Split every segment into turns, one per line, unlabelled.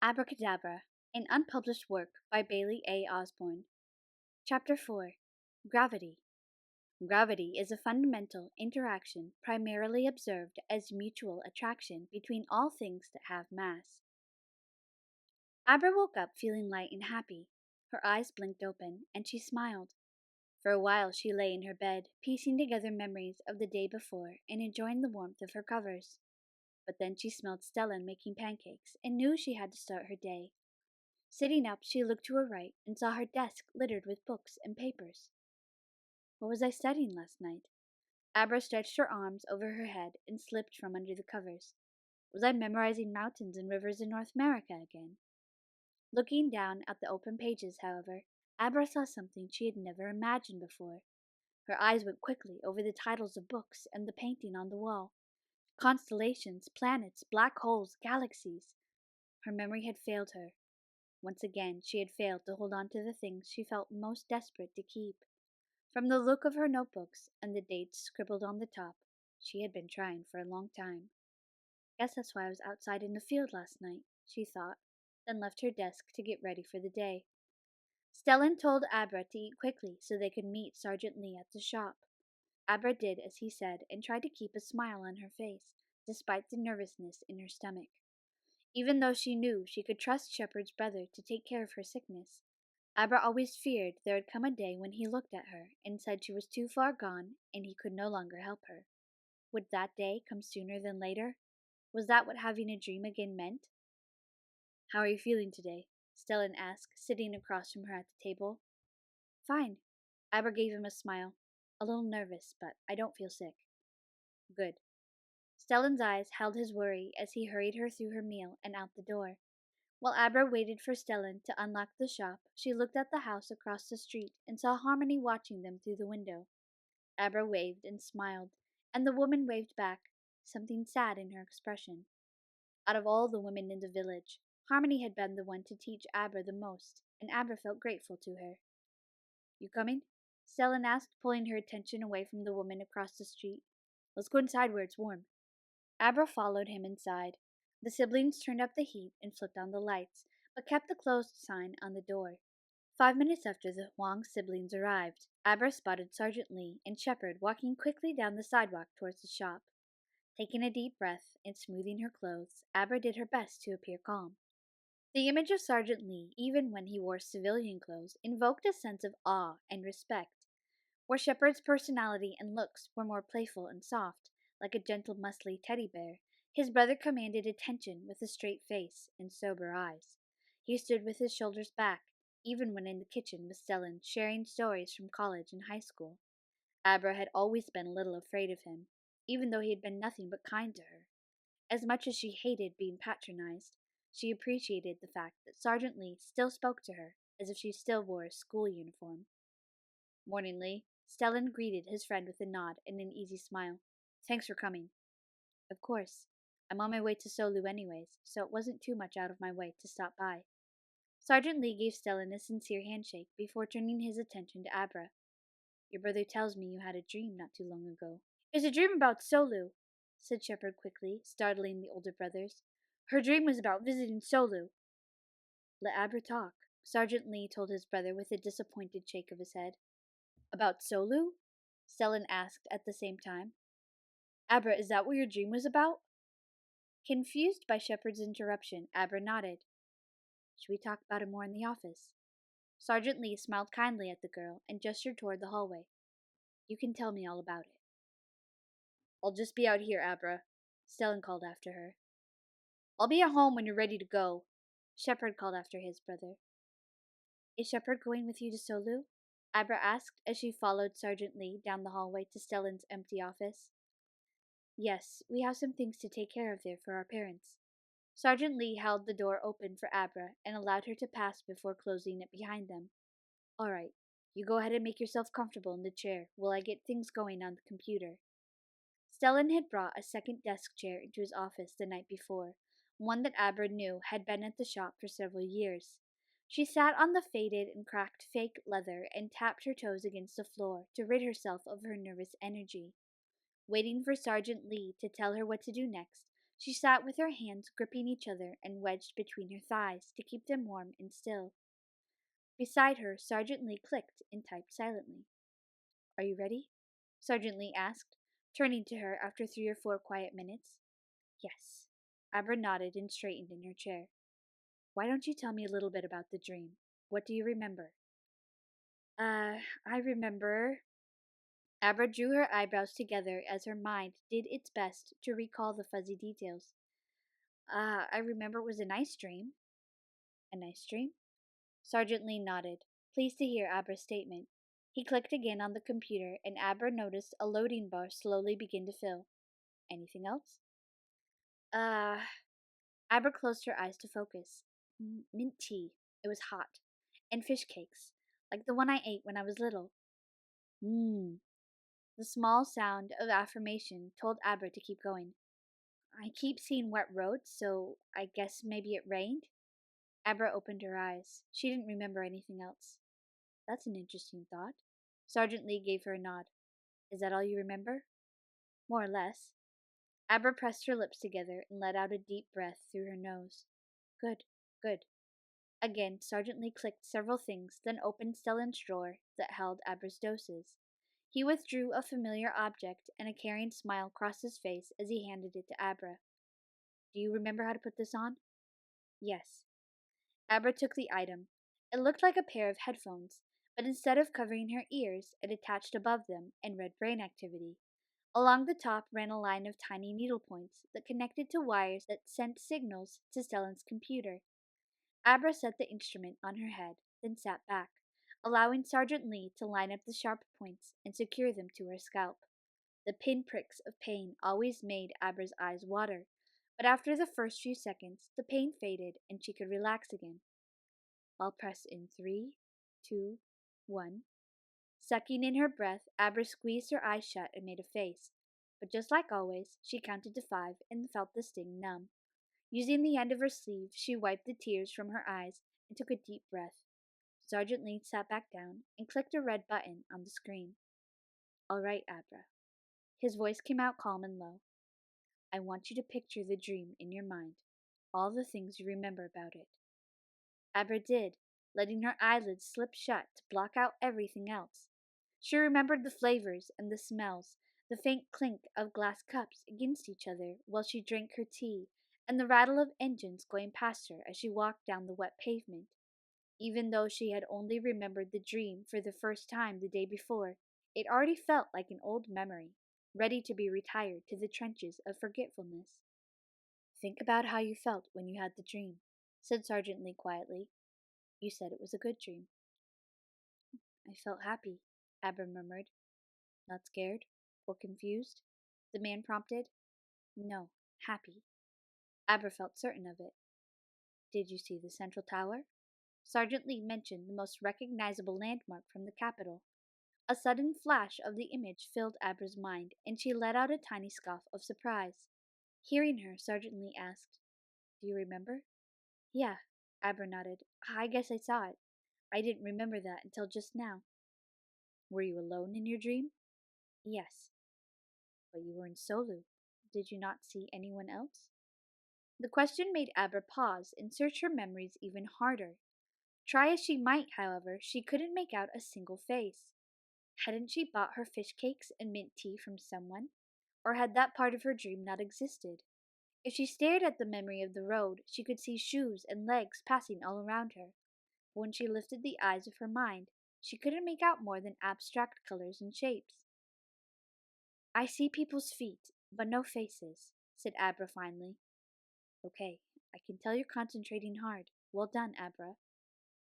Abracadabra, an unpublished work by Bailey A. Osborne. Chapter 4. Gravity. Gravity is a fundamental interaction primarily observed as mutual attraction between all things that have mass. Abra woke up feeling light and happy. Her eyes blinked open, and she smiled. For a while she lay in her bed, piecing together memories of the day before and enjoying the warmth of her covers. But then she smelled Stella making pancakes and knew she had to start her day. Sitting up, she looked to her right and saw her desk littered with books and papers. What was I studying last night? Abra stretched her arms over her head and slipped from under the covers. Was I memorizing mountains and rivers in North America again? Looking down at the open pages, however, Abra saw something she had never imagined before. Her eyes went quickly over the titles of books and the painting on the wall. Constellations, planets, black holes, galaxies. Her memory had failed her. Once again, she had failed to hold on to the things she felt most desperate to keep. From the look of her notebooks and the dates scribbled on the top, she had been trying for a long time. Guess that's why I was outside in the field last night, she thought, then left her desk to get ready for the day. Stellan told Abra to eat quickly so they could meet Sergeant Lee at the shop. Abra did as he said and tried to keep a smile on her face, despite the nervousness in her stomach. Even though she knew she could trust Shepard's brother to take care of her sickness, Abra always feared there would come a day when he looked at her and said she was too far gone and he could no longer help her. Would that day come sooner than later? Was that what having a dream again meant? How are you feeling today? Stellan asked, sitting across from her at the table. Fine. Abra gave him a smile. A little nervous, but I don't feel sick. Good. Stellan's eyes held his worry as he hurried her through her meal and out the door. While Abra waited for Stellan to unlock the shop, she looked at the house across the street and saw Harmony watching them through the window. Abra waved and smiled, and the woman waved back, something sad in her expression. Out of all the women in the village, Harmony had been the one to teach Abra the most, and Abra felt grateful to her. You coming? Stellan asked, pulling her attention away from the woman across the street. Let's go inside where it's warm. Abra followed him inside. The siblings turned up the heat and flipped on the lights, but kept the closed sign on the door. 5 minutes after the Huang siblings arrived, Abra spotted Sergeant Lee and Shepard walking quickly down the sidewalk towards the shop. Taking a deep breath and smoothing her clothes, Abra did her best to appear calm. The image of Sergeant Lee, even when he wore civilian clothes, invoked a sense of awe and respect. Where Shepard's personality and looks were more playful and soft, like a gentle muscly teddy bear, his brother commanded attention with a straight face and sober eyes. He stood with his shoulders back, even when in the kitchen with Stellan, sharing stories from college and high school. Abra had always been a little afraid of him, even though he had been nothing but kind to her. As much as she hated being patronized, she appreciated the fact that Sergeant Lee still spoke to her as if she still wore a school uniform. Morning, Lee. Stellan greeted his friend with a nod and an easy smile. Thanks for coming. Of course. I'm on my way to Solu anyways, so it wasn't too much out of my way to stop by. Sergeant Lee gave Stellan a sincere handshake before turning his attention to Abra. Your brother tells me you had a dream not too long ago. It was a dream about Solu, said Shepard quickly, startling the older brothers. Her dream was about visiting Solu. Let Abra talk, Sergeant Lee told his brother with a disappointed shake of his head. About Solu? Stellan asked at the same time. Abra, is that what your dream was about? Confused by Shepard's interruption, Abra nodded. Should we talk about it more in the office? Sergeant Lee smiled kindly at the girl and gestured toward the hallway. You can tell me all about it. I'll just be out here, Abra, Stellan called after her. I'll be at home when you're ready to go, Shepard called after his brother. Is Shepard going with you to Solu? Abra asked as she followed Sergeant Lee down the hallway to Stellan's empty office. Yes, we have some things to take care of there for our parents. Sergeant Lee held the door open for Abra and allowed her to pass before closing it behind them. All right, you go ahead and make yourself comfortable in the chair while I get things going on the computer. Stellan had brought a second desk chair into his office the night before, one that Abra knew had been at the shop for several years. She sat on the faded and cracked fake leather and tapped her toes against the floor to rid herself of her nervous energy. Waiting for Sergeant Lee to tell her what to do next, She sat with her hands gripping each other and wedged between her thighs to keep them warm and still. Beside her, Sergeant Lee clicked and typed silently. Are you ready? Sergeant Lee asked, turning to her after 3 or 4 quiet minutes. Yes. Abra nodded and straightened in her chair. Why don't you tell me a little bit about the dream? What do you remember? I remember. Abra drew her eyebrows together as her mind did its best to recall the fuzzy details. I remember it was a nice dream. A nice dream? Sergeant Lee nodded, pleased to hear Abra's statement. He clicked again on the computer, and Abra noticed a loading bar slowly begin to fill. Anything else? Uh, Abra closed her eyes to focus. Mint tea. It was hot. And fish cakes, like the one I ate when I was little. Mmm. The small sound of affirmation told Abra to keep going. I keep seeing wet roads, so I guess maybe it rained? Abra opened her eyes. She didn't remember anything else. That's an interesting thought. Sergeant Lee gave her a nod. Is that all you remember? More or less. Abra pressed her lips together and let out a deep breath through her nose. Good, good. Again, Sergeant Lee clicked several things, then opened Stellan's drawer that held Abra's doses. He withdrew a familiar object, and a caring smile crossed his face as he handed it to Abra. Do you remember how to put this on? Yes. Abra took the item. It looked like a pair of headphones, but instead of covering her ears, it attached above them and read brain activity. Along the top ran a line of tiny needle points that connected to wires that sent signals to Stellan's computer. Abra set the instrument on her head, then sat back, allowing Sergeant Lee to line up the sharp points and secure them to her scalp. The pinpricks of pain always made Abra's eyes water, but after the first few seconds, the pain faded and she could relax again. I'll press in 3, 2, 1. Sucking in her breath, Abra squeezed her eyes shut and made a face. But just like always, she counted to 5 and felt the sting numb. Using the end of her sleeve, she wiped the tears from her eyes and took a deep breath. Sergeant Lee sat back down and clicked a red button on the screen. All right, Abra. His voice came out calm and low. I want you to picture the dream in your mind, all the things you remember about it. Abra did, letting her eyelids slip shut to block out everything else. She remembered the flavors and the smells, the faint clink of glass cups against each other while she drank her tea, and the rattle of engines going past her as she walked down the wet pavement. Even though she had only remembered the dream for the first time the day before, it already felt like an old memory, ready to be retired to the trenches of forgetfulness. Think about how you felt when you had the dream, said Sergeant Lee quietly. You said it was a good dream. I felt happy, Abra murmured. Not scared or confused? The man prompted. No, happy. Abra felt certain of it. Did you see the central tower? Sergeant Lee mentioned the most recognizable landmark from the capital. A sudden flash of the image filled Abra's mind, and she let out a tiny scoff of surprise. Hearing her, Sergeant Lee asked, Do you remember? Yeah, Abra nodded. I guess I saw it. I didn't remember that until just now. Were you alone in your dream? Yes. But you were in Solu. Did you not see anyone else? The question made Abra pause and search her memories even harder. Try as she might, however, she couldn't make out a single face. Hadn't she bought her fish cakes and mint tea from someone? Or had that part of her dream not existed? If she stared at the memory of the road, she could see shoes and legs passing all around her. But when she lifted the eyes of her mind, she couldn't make out more than abstract colors and shapes. I see people's feet, but no faces, said Abra finally. Okay, I can tell you're concentrating hard. Well done, Abra.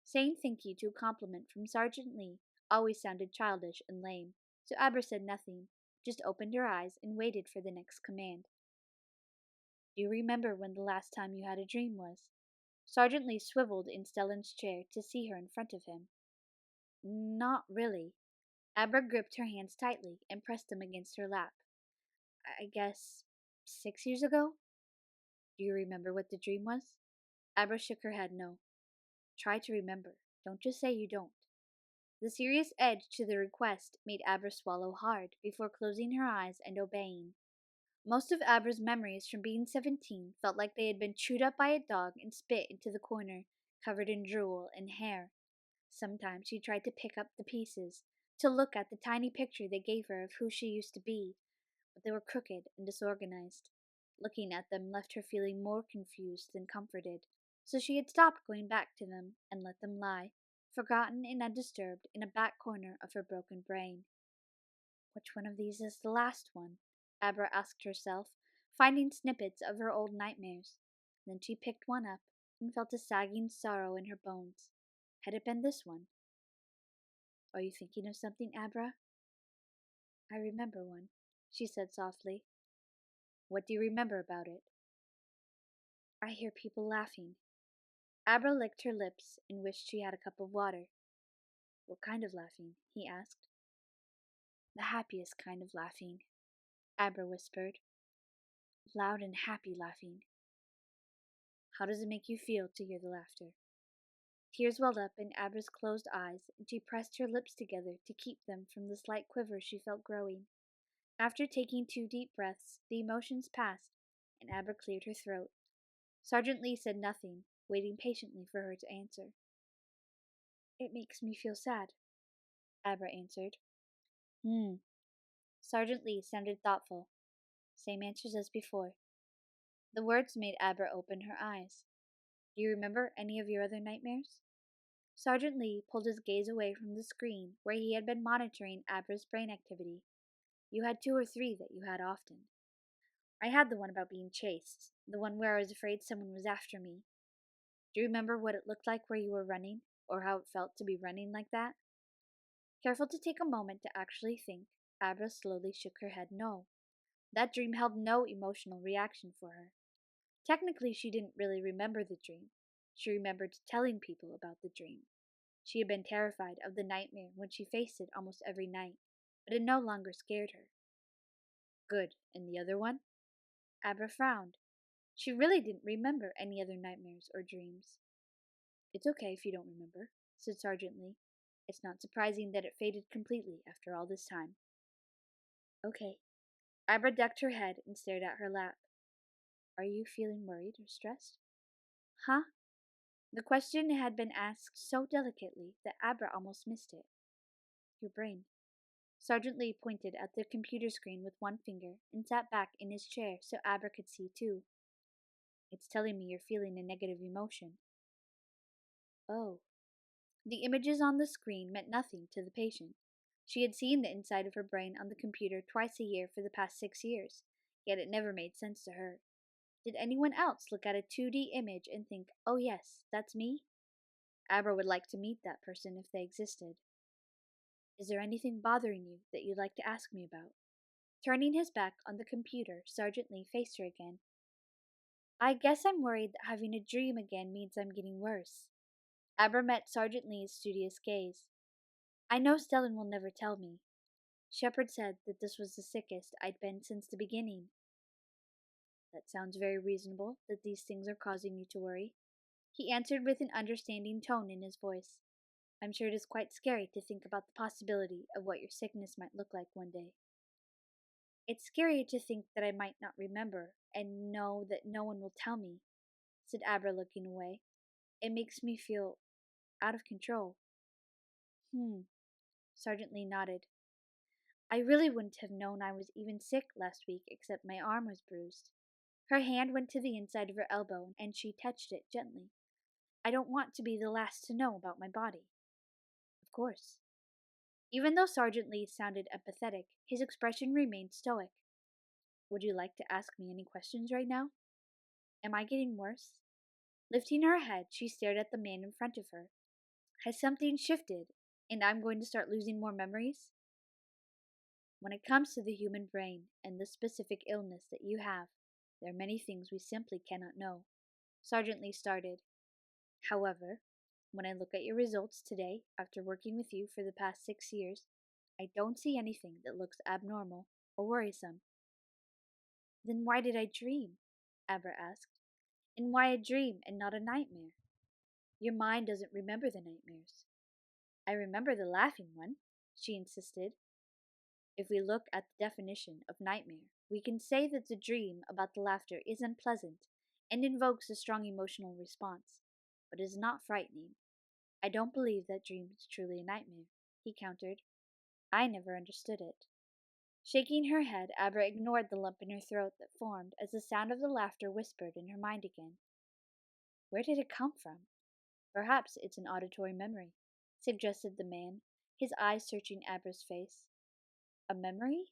Saying thank you to a compliment from Sergeant Lee always sounded childish and lame, so Abra said nothing, just opened her eyes and waited for the next command. Do you remember when the last time you had a dream was? Sergeant Lee swiveled in Stellan's chair to see her in front of him. Not really. Abra gripped her hands tightly and pressed them against her lap. I guess 6 years ago? Do you remember what the dream was? Abra shook her head no. Try to remember. Don't just say you don't. The serious edge to the request made Abra swallow hard before closing her eyes and obeying. Most of Abra's memories from being 17 felt like they had been chewed up by a dog and spit into the corner, covered in drool and hair. Sometimes she tried to pick up the pieces, to look at the tiny picture they gave her of who she used to be, but they were crooked and disorganized. Looking at them left her feeling more confused than comforted, so she had stopped going back to them and let them lie, forgotten and undisturbed, in a back corner of her broken brain. Which one of these is the last one? Abra asked herself, finding snippets of her old nightmares. Then she picked one up and felt a sagging sorrow in her bones. Had it been this one? Are you thinking of something, Abra? I remember one, she said softly. What do you remember about it? I hear people laughing. Abra licked her lips and wished she had a cup of water. What kind of laughing? He asked. The happiest kind of laughing, Abra whispered. Loud and happy laughing. How does it make you feel to hear the laughter? Tears welled up in Abra's closed eyes, and she pressed her lips together to keep them from the slight quiver she felt growing. After taking 2 deep breaths, the emotions passed, and Abra cleared her throat. Sergeant Lee said nothing, waiting patiently for her to answer. It makes me feel sad, Abra answered. Sergeant Lee sounded thoughtful. Same answers as before. The words made Abra open her eyes. Do you remember any of your other nightmares? Sergeant Lee pulled his gaze away from the screen where he had been monitoring Abra's brain activity. You had 2 or 3 that you had often. I had the one about being chased, the one where I was afraid someone was after me. Do you remember what it looked like where you were running, or how it felt to be running like that? Careful to take a moment to actually think, Abra slowly shook her head no. That dream held no emotional reaction for her. Technically, she didn't really remember the dream. She remembered telling people about the dream. She had been terrified of the nightmare when she faced it almost every night, but it no longer scared her. Good. And the other one? Abra frowned. She really didn't remember any other nightmares or dreams. It's okay if you don't remember, said Sergeant Lee. It's not surprising that it faded completely after all this time. Okay. Abra ducked her head and stared at her lap. Are you feeling worried or stressed? Huh? The question had been asked so delicately that Abra almost missed it. Your brain. Sergeant Lee pointed at the computer screen with one finger and sat back in his chair so Abra could see too. It's telling me you're feeling a negative emotion. Oh. The images on the screen meant nothing to the patient. She had seen the inside of her brain on the computer twice a year for the past 6 years, yet it never made sense to her. Did anyone else look at a 2D image and think, oh yes, that's me? Abra would like to meet that person if they existed. Is there anything bothering you that you'd like to ask me about? Turning his back on the computer, Sergeant Lee faced her again. I guess I'm worried that having a dream again means I'm getting worse. Abra met Sergeant Lee's studious gaze. I know Stellan will never tell me. Shepard said that this was the sickest I'd been since the beginning. That sounds very reasonable, that these things are causing you to worry. He answered with an understanding tone in his voice. I'm sure it is quite scary to think about the possibility of what your sickness might look like one day. It's scary to think that I might not remember, and know that no one will tell me, said Abra, looking away. It makes me feel out of control. Sergeant Lee nodded. I really wouldn't have known I was even sick last week except my arm was bruised. Her hand went to the inside of her elbow, and she touched it gently. I don't want to be the last to know about my body. Of course. Even though Sergeant Lee sounded empathetic, his expression remained stoic. Would you like to ask me any questions right now? Am I getting worse? Lifting her head, she stared at the man in front of her. Has something shifted, and I'm going to start losing more memories? When it comes to the human brain and the specific illness that you have, there are many things we simply cannot know. Sergeant Lee started. However, when I look at your results today, after working with you for the past 6 years, I don't see anything that looks abnormal or worrisome. Then why did I dream? Abra asked. And why a dream and not a nightmare? Your mind doesn't remember the nightmares. I remember the laughing one, she insisted. If we look at the definition of nightmare, we can say that the dream about the laughter is unpleasant and invokes a strong emotional response, but is not frightening. I don't believe that dream is truly a nightmare, he countered. I never understood it. Shaking her head, Abra ignored the lump in her throat that formed as the sound of the laughter whispered in her mind again. Where did it come from? Perhaps it's an auditory memory, suggested the man, his eyes searching Abra's face. A memory?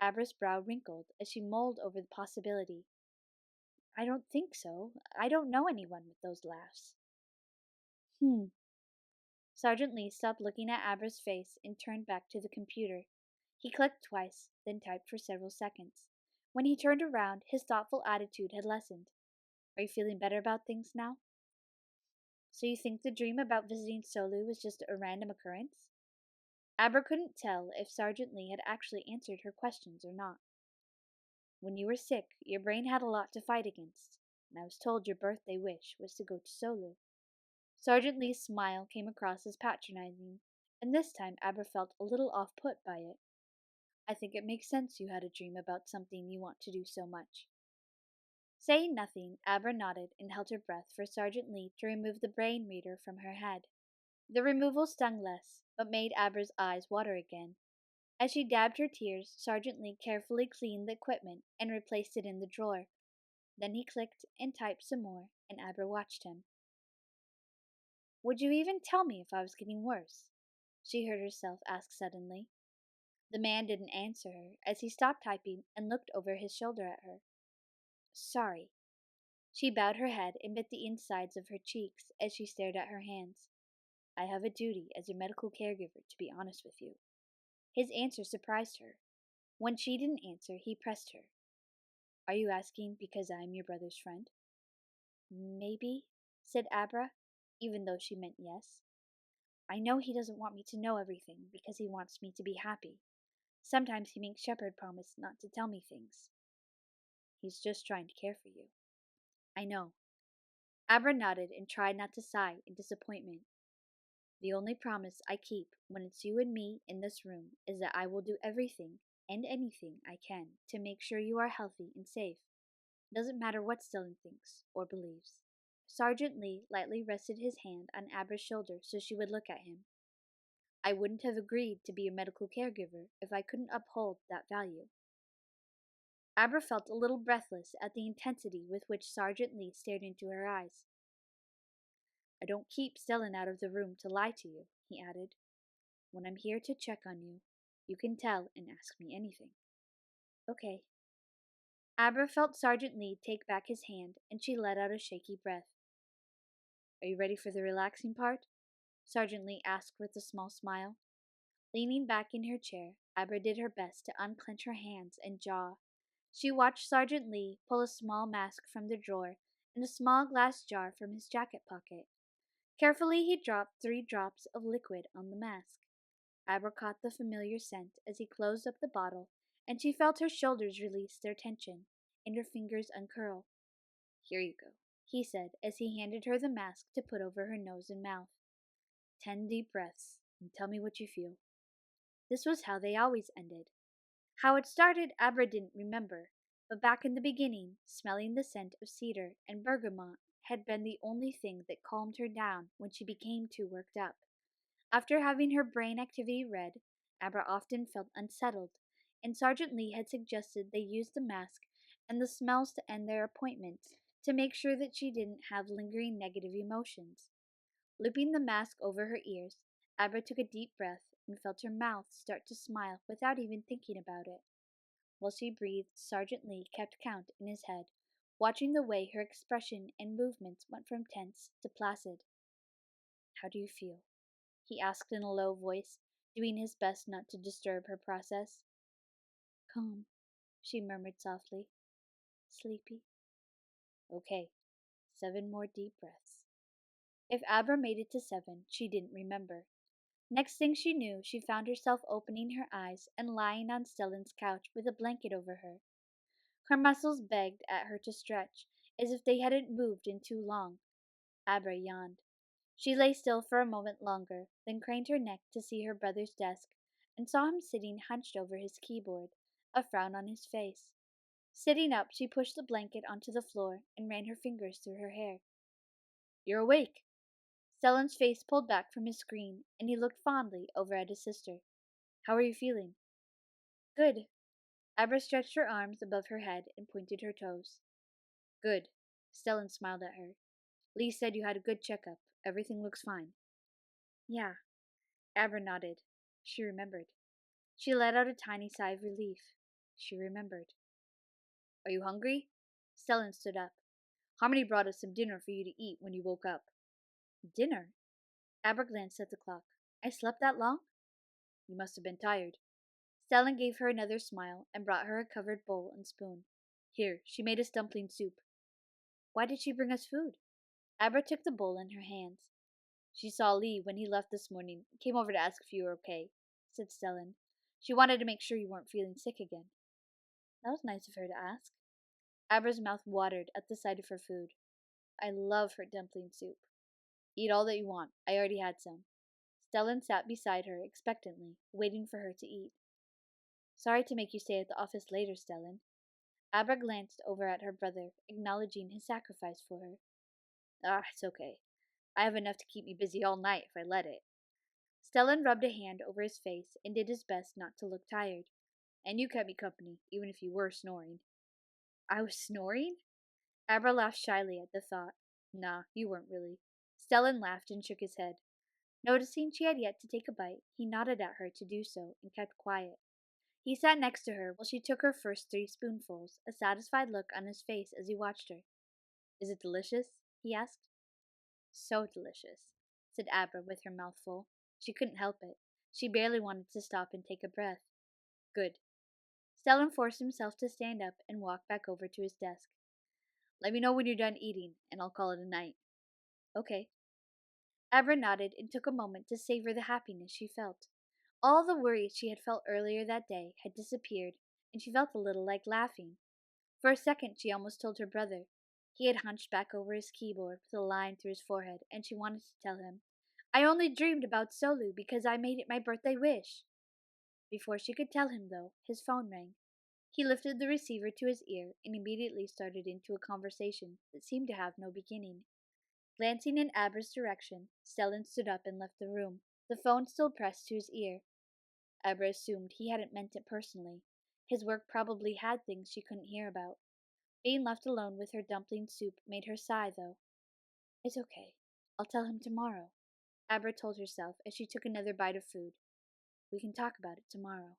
Abra's brow wrinkled as she mulled over the possibility. I don't think so. I don't know anyone with those laughs. Hmm. Sergeant Lee stopped looking at Abra's face and turned back to the computer. He clicked twice, then typed for several seconds. When he turned around, his thoughtful attitude had lessened. Are you feeling better about things now? So you think the dream about visiting Solu was just a random occurrence? Abra couldn't tell if Sergeant Lee had actually answered her questions or not. When you were sick, your brain had a lot to fight against, and I was told your birthday wish was to go to Solu. Sergeant Lee's smile came across as patronizing, and this time Abra felt a little off-put by it. I think it makes sense you had a dream about something you want to do so much. Saying nothing, Abra nodded and held her breath for Sergeant Lee to remove the brain reader from her head. The removal stung less, but made Abra's eyes water again. As she dabbed her tears, Sergeant Lee carefully cleaned the equipment and replaced it in the drawer. Then he clicked and typed some more, and Abra watched him. Would you even tell me if I was getting worse? She heard herself ask suddenly. The man didn't answer her as he stopped typing and looked over his shoulder at her. Sorry. She bowed her head and bit the insides of her cheeks as she stared at her hands. I have a duty as your medical caregiver to be honest with you. His answer surprised her. When she didn't answer, he pressed her. Are you asking because I am your brother's friend? Maybe, said Abra, even though she meant yes. I know he doesn't want me to know everything because he wants me to be happy. Sometimes he makes Shepard promise not to tell me things. He's just trying to care for you. I know. Abra nodded and tried not to sigh in disappointment. The only promise I keep when it's you and me in this room is that I will do everything and anything I can to make sure you are healthy and safe. Doesn't matter what Stellan thinks or believes. Sergeant Lee lightly rested his hand on Abra's shoulder so she would look at him. I wouldn't have agreed to be a medical caregiver if I couldn't uphold that value. Abra felt a little breathless at the intensity with which Sergeant Lee stared into her eyes. I don't keep Stellan out of the room to lie to you, he added. When I'm here to check on you, you can tell and ask me anything. Okay. Abra felt Sergeant Lee take back his hand, and she let out a shaky breath. Are you ready for the relaxing part? Sergeant Lee asked with a small smile. Leaning back in her chair, Abra did her best to unclench her hands and jaw. She watched Sergeant Lee pull a small mask from the drawer and a small glass jar from his jacket pocket. Carefully, he dropped 3 drops of liquid on the mask. Abra caught the familiar scent as he closed up the bottle, and she felt her shoulders release their tension and her fingers uncurl. Here you go, he said as he handed her the mask to put over her nose and mouth. 10 deep breaths, and tell me what you feel. This was how they always ended. How it started, Abra didn't remember, but back in the beginning, smelling the scent of cedar and bergamot had been the only thing that calmed her down when she became too worked up. After having her brain activity read, Abra often felt unsettled, and Sergeant Lee had suggested they use the mask and the smells to end their appointments to make sure that she didn't have lingering negative emotions. Looping the mask over her ears, Abra took a deep breath and felt her mouth start to smile without even thinking about it. While she breathed, Sergeant Lee kept count in his head, watching the way her expression and movements went from tense to placid. How do you feel? He asked in a low voice, doing his best not to disturb her process. Calm, she murmured softly. Sleepy. Okay, 7 more deep breaths. If Abra made it to 7, she didn't remember. Next thing she knew, she found herself opening her eyes and lying on Stellan's couch with a blanket over her. Her muscles begged at her to stretch, as if they hadn't moved in too long. Abra yawned. She lay still for a moment longer, then craned her neck to see her brother's desk, and saw him sitting hunched over his keyboard, a frown on his face. Sitting up, she pushed the blanket onto the floor and ran her fingers through her hair. "You're awake." Stellan's face pulled back from his screen, and he looked fondly over at his sister. "How are you feeling?" "Good." Abra stretched her arms above her head and pointed her toes. "Good." Stellan smiled at her. "Lee said you had a good checkup. Everything looks fine." "Yeah." Abra nodded. She remembered. She let out a tiny sigh of relief. She remembered. "Are you hungry?" Stellan stood up. "Harmony brought us some dinner for you to eat when you woke up." "Dinner?" Abra glanced at the clock. "I slept that long?" "You must have been tired." Stellan gave her another smile and brought her a covered bowl and spoon. "Here, she made us dumpling soup." "Why did she bring us food?" Abra took the bowl in her hands. "She saw Lee when he left this morning and came over to ask if you were okay," said Stellan. "She wanted to make sure you weren't feeling sick again." That was nice of her to ask. Abra's mouth watered at the sight of her food. "I love her dumpling soup." "Eat all that you want. I already had some." Stellan sat beside her expectantly, waiting for her to eat. "Sorry to make you stay at the office later, Stellan." Abra glanced over at her brother, acknowledging his sacrifice for her. "Ah, it's okay. I have enough to keep me busy all night if I let it." Stellan rubbed a hand over his face and did his best not to look tired. "And you kept me company, even if you were snoring." "I was snoring?" Abra laughed shyly at the thought. "Nah, you weren't really." Stellan laughed and shook his head. Noticing she had yet to take a bite, he nodded at her to do so and kept quiet. He sat next to her while she took her first 3 spoonfuls, a satisfied look on his face as he watched her. "Is it delicious?" he asked. "So delicious," said Abra with her mouth full. She couldn't help it. She barely wanted to stop and take a breath. "Good." Stellan forced himself to stand up and walk back over to his desk. "Let me know when you're done eating, and I'll call it a night." "Okay." Abra nodded and took a moment to savor the happiness she felt. All the worries she had felt earlier that day had disappeared, and she felt a little like laughing. For a second she almost told her brother. He had hunched back over his keyboard with a line through his forehead, and she wanted to tell him, "I only dreamed about Solu because I made it my birthday wish." Before she could tell him, though, his phone rang. He lifted the receiver to his ear and immediately started into a conversation that seemed to have no beginning. Glancing in Abra's direction, Stellan stood up and left the room, the phone still pressed to his ear. Abra assumed he hadn't meant it personally. His work probably had things she couldn't hear about. Being left alone with her dumpling soup made her sigh, though. "It's okay. I'll tell him tomorrow," Abra told herself as she took another bite of food. "We can talk about it tomorrow."